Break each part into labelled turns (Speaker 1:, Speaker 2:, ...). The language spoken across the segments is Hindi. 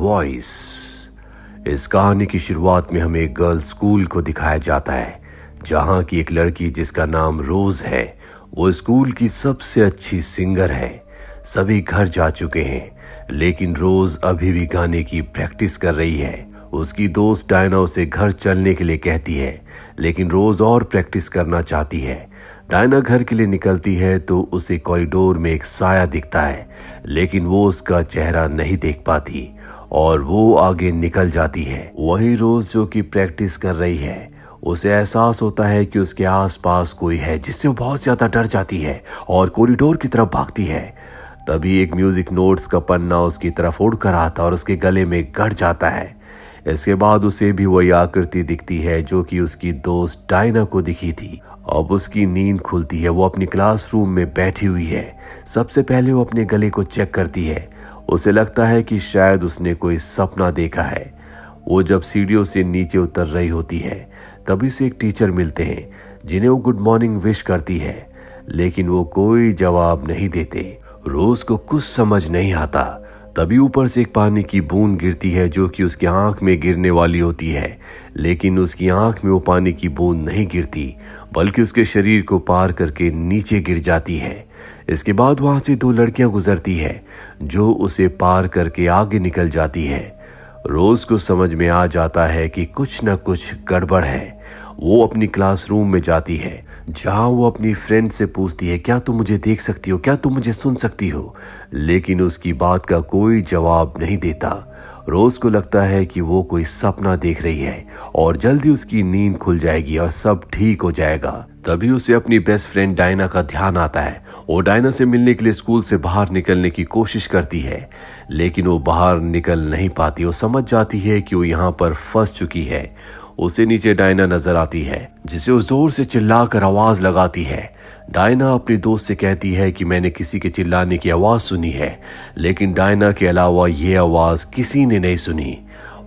Speaker 1: वॉइस। इस कहानी की शुरुआत में हमें एक गर्ल्स स्कूल को दिखाया जाता है, जहां की एक लड़की जिसका नाम रोज है, वो स्कूल की सबसे अच्छी सिंगर है। सभी घर जा चुके हैं, लेकिन रोज अभी भी गाने की प्रैक्टिस कर रही है। उसकी दोस्त डायना उसे घर चलने के लिए कहती है, लेकिन रोज और प्रैक्टिस करना चाहती है। डायना घर के लिए निकलती है तो उसे कॉरिडोर में एक साया दिखता है, लेकिन वो उसका चेहरा नहीं देख पाती और वो आगे निकल जाती है। वही रोज जो कि प्रैक्टिस कर रही है, उसे एहसास होता है कि उसके आसपास कोई है, जिससे वो बहुत ज्यादा डर जाती है और कॉरिडोर की तरफ भागती है। तभी एक म्यूजिक नोट्स का पन्ना उसकी तरफ उड़कर आता और उसके गले में गड़ जाता है। इसके बाद उसे भी वही आकृति दिखती है जो कि उसकी दोस्त डायना को दिखी थी। अब उसकी नींद खुलती है। वो अपनी क्लासरूम में बैठी हुई है। सबसे पहले वो अपने गले को चेक करती है। उसे लगता है कि शायद उसने कोई सपना देखा है। वो जब सीढ़ियों से नीचे उतर रही होती है, तभी से एक टीचर मिलते हैं, जिन्हें वो गुड मॉर्निंग विश करती है, लेकिन वो कोई जवाब नहीं देते। रोज को कुछ समझ नहीं आता। तभी ऊपर से एक पानी की बूंद गिरती है जो कि उसकी आंख में गिरने वाली होती है, लेकिन उसकी आंख में वो पानी की बूंद नहीं गिरती, बल्कि उसके शरीर को पार करके नीचे गिर जाती है। इसके बाद वहां से दो लड़कियां गुजरती है, जो उसे पार करके आगे निकल जाती है। रोज को समझ में आ जाता है कि कुछ न कुछ गड़बड़ है। वो अपनी क्लासरूम में जाती है, जहां वो अपनी फ्रेंड से पूछती है, क्या तुम मुझे देख सकती हो, क्या तुम मुझे सुन सकती हो, लेकिन उसकी बात का कोई जवाब नहीं देता। रोज को लगता है कि वो कोई सपना देख रही है और जल्दी उसकी नींद खुल जाएगी और सब ठीक हो जाएगा। तभी उसे अपनी बेस्ट फ्रेंड डायना का ध्यान आता है। वो डायना से मिलने के लिए स्कूल से बाहर निकलने की कोशिश करती है, लेकिन वो बाहर निकल नहीं पाती। वो समझ जाती है कि वो यहाँ पर फंस चुकी है। उसे नीचे डायना नजर आती है, जिसे वो जोर से चिल्लाकर आवाज लगाती है। डायना अपनी दोस्त से कहती है कि मैंने किसी के चिल्लाने की आवाज सुनी है, लेकिन डायना के अलावा ये आवाज किसी ने नहीं सुनी।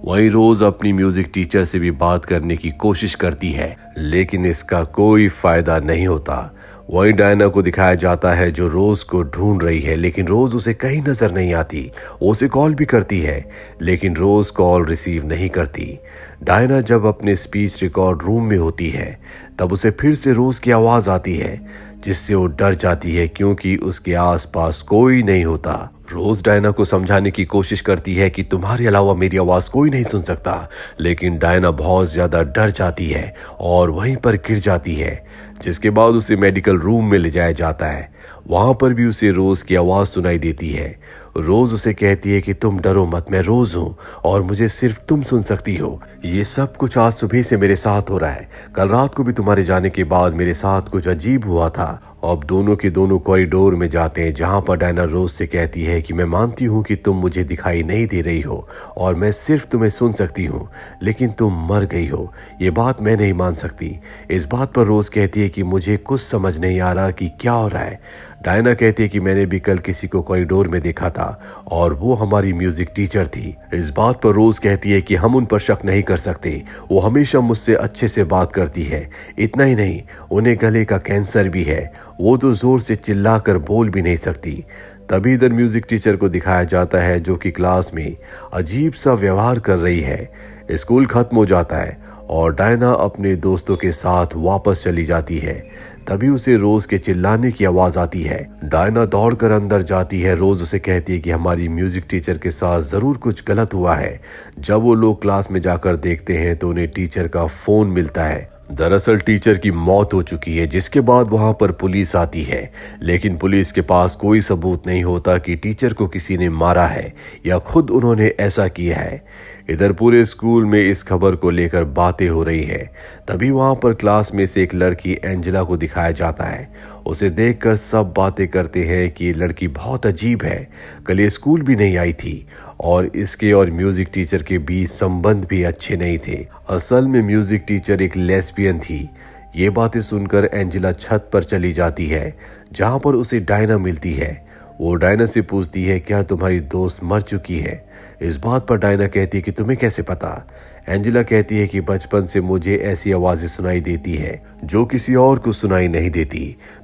Speaker 1: वही रोज अपनी म्यूजिक टीचर से भी बात करने की कोशिश करती है, लेकिन इसका कोई फायदा नहीं होता। वही डायना को दिखाया जाता है जो रोज को ढूंढ रही है, लेकिन रोज उसे कहीं नजर नहीं आती। वो उसे कॉल भी करती है, लेकिन रोज कॉल रिसीव नहीं करती। डायना जब अपने स्पीच रिकॉर्ड रूम में होती है, तब उसे फिर से रोज की आवाज आती है, जिससे वो डर जाती है क्योंकि उसके आसपास कोई नहीं होता। रोज डायना को समझाने की कोशिश करती है कि तुम्हारे अलावा मेरी आवाज कोई नहीं सुन सकता, लेकिन डायना बहुत ज्यादा डर जाती है और वहीं पर गिर जाती है, जिसके बाद उसे मेडिकल रूम में ले जाया जाता है। वहां पर भी उसे रोज की आवाज सुनाई देती है। रोज उसे कहती है कि तुम डरो मत, मैं रोज हूं और मुझे सिर्फ तुम सुन सकती हो। ये सब कुछ आज सुबह से मेरे साथ हो रहा है। कल रात को भी तुम्हारे जाने के बाद मेरे साथ कुछ अजीब हुआ था। अब दोनों के दोनों कॉरिडोर में जाते हैं, जहां पर डायना रोज से कहती है कि मैं मानती हूं कि तुम मुझे दिखाई नहीं दे रही हो और मैं सिर्फ तुम्हें सुन सकती हूं, लेकिन तुम मर गई हो, ये बात मैं नहीं मान सकती। इस बात पर रोज कहती है कि मुझे कुछ समझ नहीं आ रहा कि क्या हो रहा है। डायना कहती है कि मैंने भी कल किसी को कॉरिडोर में देखा था और वो हमारी म्यूजिक टीचर थी। इस बात पर रोज कहती है कि हम उन पर शक नहीं कर सकते, वो हमेशा मुझसे अच्छे से बात करती है। इतना ही नहीं, उन्हें गले का कैंसर भी है, वो तो जोर से चिल्लाकर बोल भी नहीं सकती। तभी इधर म्यूजिक टीचर को दिखाया जाता है, जो कि क्लास में अजीब सा व्यवहार कर रही है। स्कूल खत्म हो जाता है और डायना अपने दोस्तों के साथ वापस चली जाती है। तभी उसे रोज के चिल्लाने की आवाज आती है। डायना दौड़कर अंदर जाती है। रोज उसे कहती है कि हमारी म्यूजिक टीचर के साथ जरूर कुछ गलत हुआ है। जब वो लोग क्लास में जाकर देखते हैं तो उन्हें टीचर का फोन मिलता है। दरअसल टीचर की मौत हो चुकी है, जिसके बाद वहां पर पुलिस आती है, लेकिन पुलिस के पास कोई सबूत नहीं होता कि टीचर को किसी ने मारा है या खुद उन्होंने ऐसा किया है। इधर पूरे स्कूल में इस खबर को लेकर बातें हो रही हैं। तभी वहां पर क्लास में से एक लड़की एंजेला को दिखाया जाता है। उसे देखकर सब बातें करते हैं कि ये लड़की बहुत अजीब है, कल ये स्कूल भी नहीं आई थी और इसके और म्यूजिक टीचर के बीच संबंध भी अच्छे नहीं थे। असल में म्यूजिक टीचर एक लेस्बियन थी। ये बातें सुनकर एंजेला छत पर चली जाती है, जहां पर उसे डायना मिलती है। वो डायना से पूछती है, क्या तुम्हारी दोस्त मर चुकी है? इस बात पर डायना कहती है कि तुम्हें कैसे पता? एंजेला कहती है कि बचपन से मुझे ऐसी आवाजें सुनाई देती है जो किसी और को सुनाई नहीं देती।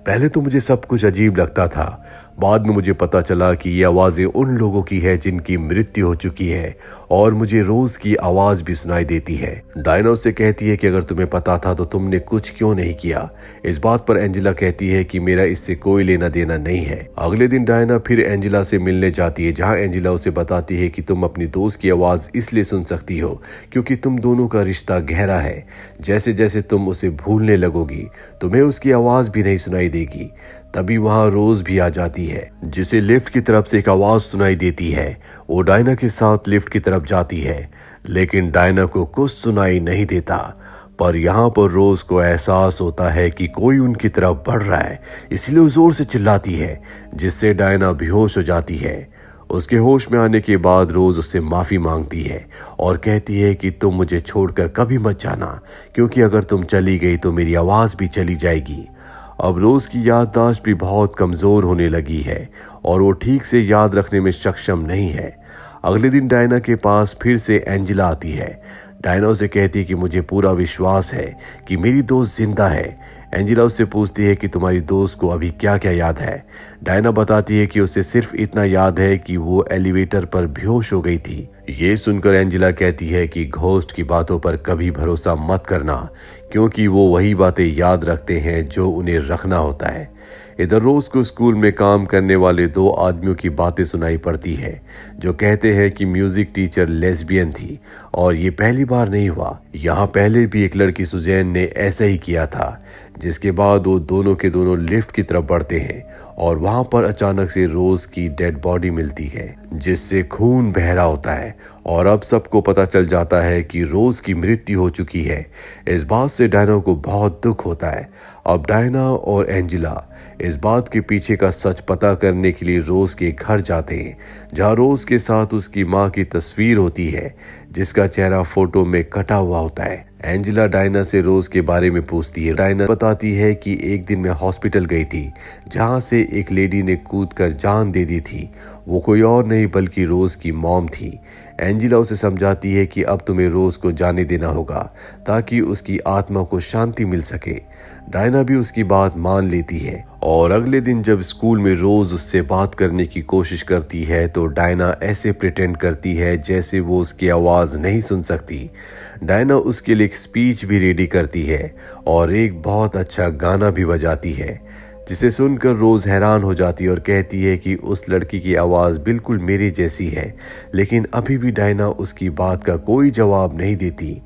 Speaker 1: पहले तो मुझे सब कुछ अजीब लगता था, बाद में मुझे पता चला कि ये आवाज़ें उन लोगों की है जिनकी मृत्यु हो चुकी है और मुझे रोज की आवाज़ भी सुनाई देती है। डायना उससे कहती है कि अगर तुम्हें पता था तो तुमने कुछ क्यों नहीं किया। इस बात पर एंजेला कहती है कि मेरा इससे कोई लेना देना नहीं है। अगले दिन डायना फिर एंजेला से मिलने जाती है, जहां एंजेला उसे बताती है कि तुम अपनी दोस्त की आवाज़ इसलिए सुन सकती हो क्योंकि तुम दोनों का रिश्ता गहरा है। जैसे जैसे तुम उसे भूलने लगोगी तुम्हें उसकी आवाज़ भी नहीं सुनाई देगी। तभी वहां रोज भी आ जाती है, जिसे लिफ्ट की तरफ से एक आवाज सुनाई देती है। वो डायना के साथ लिफ्ट की तरफ जाती है, लेकिन डायना को कुछ सुनाई नहीं देता। पर यहाँ पर रोज को एहसास होता है कि कोई उनकी तरफ बढ़ रहा है, इसलिए जोर से चिल्लाती है, जिससे डायना बेहोश हो जाती है। उसके होश में आने के बाद रोज उससे माफी मांगती है और कहती है कि तुम मुझे छोड़कर कभी मत जाना, क्योंकि अगर तुम चली गई तो मेरी आवाज भी चली जाएगी। अब रोज की याददाश्त भी बहुत कमजोर होने लगी है और वो ठीक से याद रखने में सक्षम नहीं है। अगले दिन डायना के पास फिर से एंजेला आती है। डायना उसे कहती है कि मुझे पूरा विश्वास है कि मेरी दोस्त जिंदा है। एंजेला उससे पूछती है कि तुम्हारी दोस्त को अभी क्या क्या याद है। डायना बताती है कि उसे सिर्फ इतना याद है कि वो एलिवेटर पर बेहोश हो गई थी। ये सुनकर एंजेला कहती है कि घोस्ट की बातों पर कभी भरोसा मत करना, क्योंकि वो वही बातें याद रखते हैं जो उन्हें रखना होता है। इधर रोज को स्कूल में काम करने वाले दो आदमियों की बातें सुनाई पड़ती है, जो कहते हैं कि म्यूजिक टीचर लेस्बियन थी और ये पहली बार नहीं हुआ। यहाँ पहले भी एक लड़की सुजैन ने ऐसा ही किया था, जिसके बाद वो दोनों के दोनों लिफ्ट की तरफ बढ़ते हैं और वहां पर अचानक से रोज की डेड बॉडी मिलती है, जिससे खून बह रहा होता है और अब सबको पता चल जाता है कि रोज की मृत्यु हो चुकी है। इस बात से डायना को बहुत दुख होता है। अब डायना और एंजेला इस बात के पीछे का सच पता करने के लिए रोज के घर जाते हैं, जहां रोज के साथ उसकी माँ की तस्वीर होती है, जिसका चेहरा फोटो में कटा हुआ होता है। एंजेला डायना से रोज के बारे में पूछती है। डायना बताती है कि एक दिन मैं हॉस्पिटल गई थी, जहां से एक लेडी ने कूदकर जान दे दी थी। वो कोई और नहीं बल्कि रोज की मॉम थी। एंजेला उसे समझाती है कि अब तुम्हें रोज को जाने देना होगा ताकि उसकी आत्मा को शांति मिल सके। डायना भी उसकी बात मान लेती है और अगले दिन जब स्कूल में रोज उससे बात करने की कोशिश करती है तो डायना ऐसे प्रिटेंड करती है जैसे वो उसकी आवाज नहीं सुन सकती। डायना उसके लिए एक स्पीच भी रेडी करती है और एक बहुत अच्छा गाना भी बजाती है, जिसे सुनकर रोज हैरान हो जाती है और कहती है कि उस लड़की की आवाज़ बिल्कुल मेरी जैसी है। लेकिन अभी भी डायना उसकी बात का कोई जवाब नहीं देती।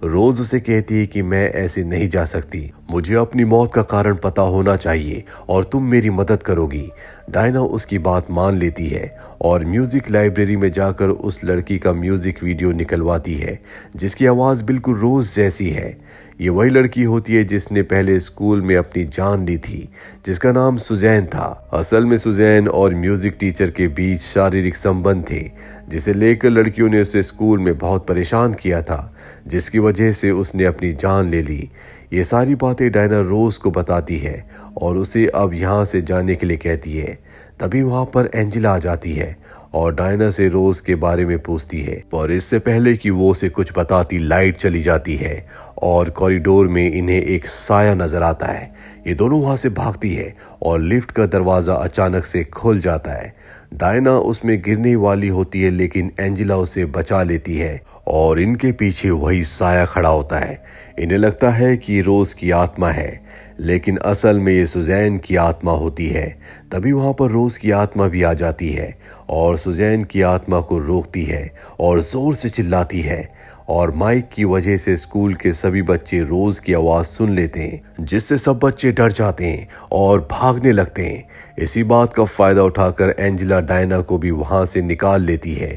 Speaker 1: रोज उसे कहती है कि मैं ऐसे नहीं जा सकती, मुझे अपनी मौत का कारण पता होना चाहिए और तुम मेरी मदद करोगी। डायना उसकी बात मान लेती है और म्यूजिक लाइब्रेरी में जाकर उस लड़की का म्यूजिक वीडियो निकलवाती है, जिसकी आवाज़ बिल्कुल रोज जैसी है। ये वही लड़की होती है जिसने पहले स्कूल में अपनी जान ली थी, जिसका नाम सुजैन था। असल में सुजैन और म्यूजिक टीचर के बीच शारीरिक संबंध थे, जिसे लेकर लड़कियों ने उसे स्कूल में बहुत परेशान किया था, जिसकी वजह से उसने अपनी जान ले ली। ये सारी बातें डायना रोज को बताती है और उसे अब यहाँ से जाने के लिए कहती है। तभी वहाँ पर एंजेला आ जाती है और डायना से रोज के बारे में पूछती है, पर इससे पहले कि वो उसे कुछ बताती लाइट चली जाती है और कॉरिडोर में इन्हें एक साया नजर आता है। ये दोनों वहां से भागती है और लिफ्ट का दरवाजा अचानक से खुल जाता है। डायना उसमें गिरने वाली होती है, लेकिन एंजेला उसे बचा लेती है और इनके पीछे वही साया खड़ा होता है। इन्हें लगता है कि रोज की आत्मा है, लेकिन असल में ये सुजैन की आत्मा होती है। तभी वहां पर रोज की आत्मा भी आ जाती है और सुजैन की आत्मा को रोकती है और जोर से चिल्लाती है और माइक की वजह से स्कूल के सभी बच्चे रोज की आवाज सुन लेते हैं, जिससे सब बच्चे डर जाते हैं और भागने लगते हैं। इसी बात का फायदा उठाकर एंजेला डायना को भी वहां से निकाल लेती है।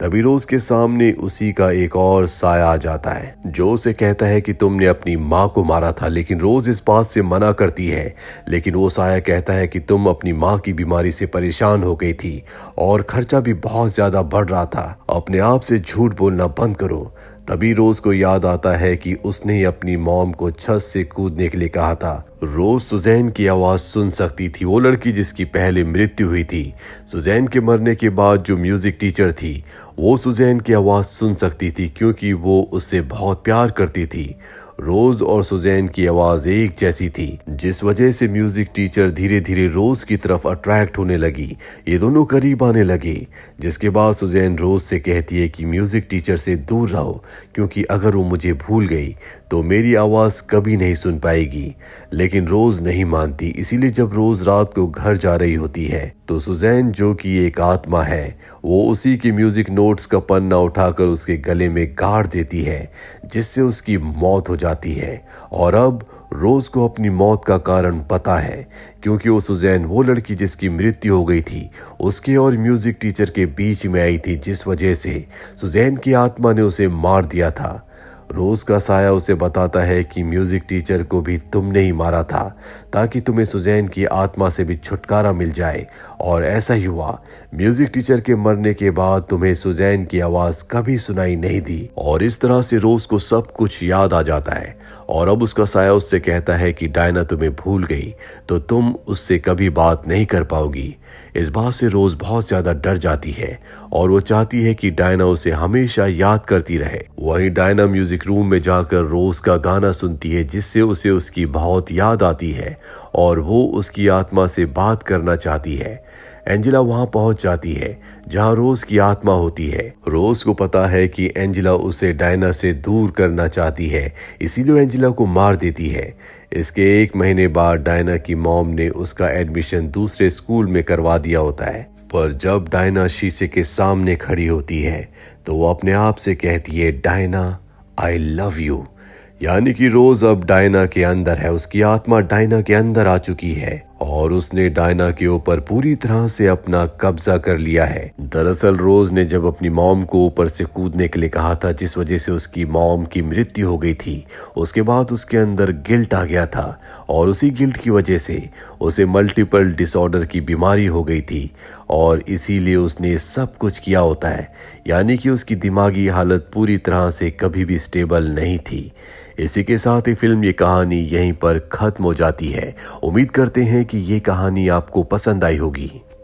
Speaker 1: तभी रोज के सामने उसी का एक और साया आ जाता है, जो उसे कहता है कि तुमने अपनी माँ को मारा था। लेकिन रोज इस बात से मना करती है, लेकिन वो साया कहता है कि तुम अपनी माँ की बीमारी से परेशान हो गई थी और खर्चा भी बहुत ज्यादा बढ़ रहा था, अपने आप से झूठ बोलना बंद करो। तभी रोज को याद आता है कि उसने ही अपनी मॉम को छत से कूदने के लिए कहा था। रोज सुजैन की आवाज सुन सकती थी, वो लड़की जिसकी पहले मृत्यु हुई थी। सुजैन के मरने के बाद जो म्यूजिक टीचर थी, वो सुजैन की आवाज सुन सकती थी क्योंकि वो उससे बहुत प्यार करती थी। रोज और सुजैन की आवाज एक जैसी थी, जिस वजह से म्यूजिक टीचर धीरे धीरे रोज की तरफ अट्रैक्ट होने लगी। ये दोनों करीब आने लगे, जिसके बाद सुजैन रोज से कहती है कि म्यूजिक टीचर से दूर रहो, क्योंकि अगर वो मुझे भूल गई तो मेरी आवाज कभी नहीं सुन पाएगी। लेकिन रोज नहीं मानती, इसीलिए जब रोज रात को घर जा रही होती है तो सुजैन, जो कि एक आत्मा है, वो उसी के म्यूजिक नोट्स का पन्ना उठाकर उसके गले में गाड़ देती है, जिससे उसकी मौत हो जाती है। और अब रोज को अपनी मौत का कारण पता है, क्योंकि वो सुजैन वो लड़की जिसकी मृत्यु हो गई थी उसके और म्यूजिक टीचर के बीच में आई थी, जिस वजह से सुजैन की आत्मा ने उसे मार दिया था। रोज का साया उसे बताता है कि म्यूजिक टीचर को भी तुमने ही मारा था, ताकि तुम्हें सुजैन की आत्मा से भी छुटकारा मिल जाए। और ऐसा ही हुआ, म्यूजिक टीचर के मरने के बाद तुम्हें सुजैन की आवाज कभी सुनाई नहीं दी। और इस तरह से रोज को सब कुछ याद आ जाता है। और अब उसका साया उससे कहता है कि डायना तुम्हें भूल गई तो तुम उससे कभी बात नहीं कर पाओगी। इस बात से रोज बहुत ज्यादा डर जाती है और वो चाहती है कि डायना उसे हमेशा याद करती रहे। वहीं डायना म्यूजिक रूम में जाकर रोज का गाना सुनती है, जिससे उसे उसकी बहुत याद आती है और वो उसकी आत्मा से बात करना चाहती है। एंजेला वहां पहुंच जाती है जहां रोज की आत्मा होती है। रोज को पता है कि एंजेला उसे डायना से दूर करना चाहती है, इसीलिए एंजेला को मार देती है। इसके 1 महीने बाद डायना की मॉम ने उसका एडमिशन दूसरे स्कूल में करवा दिया होता है। पर जब डायना शीशे के सामने खड़ी होती है तो वो अपने आप से कहती है, डायना आई लव यू। यानी कि रोज अब डायना के अंदर है, उसकी आत्मा डायना के अंदर आ चुकी है और उसने डायना के ऊपर पूरी तरह से अपना कब्जा कर लिया है। दरअसल रोज ने जब अपनी मॉम को ऊपर से कूदने के लिए कहा था, जिस वजह से उसकी मॉम की मृत्यु हो गई थी, उसके बाद उसके अंदर गिल्ट आ गया था और उसी गिल्ट की वजह से उसे मल्टीपल डिसऑर्डर की बीमारी हो गई थी और इसीलिए उसने सब कुछ किया होता है। यानी कि उसकी दिमागी हालत पूरी तरह से कभी भी स्टेबल नहीं थी। इसी के साथ ही फिल्म ये कहानी यहीं पर खत्म हो जाती है। उम्मीद करते हैं कि ये कहानी आपको पसंद आई होगी।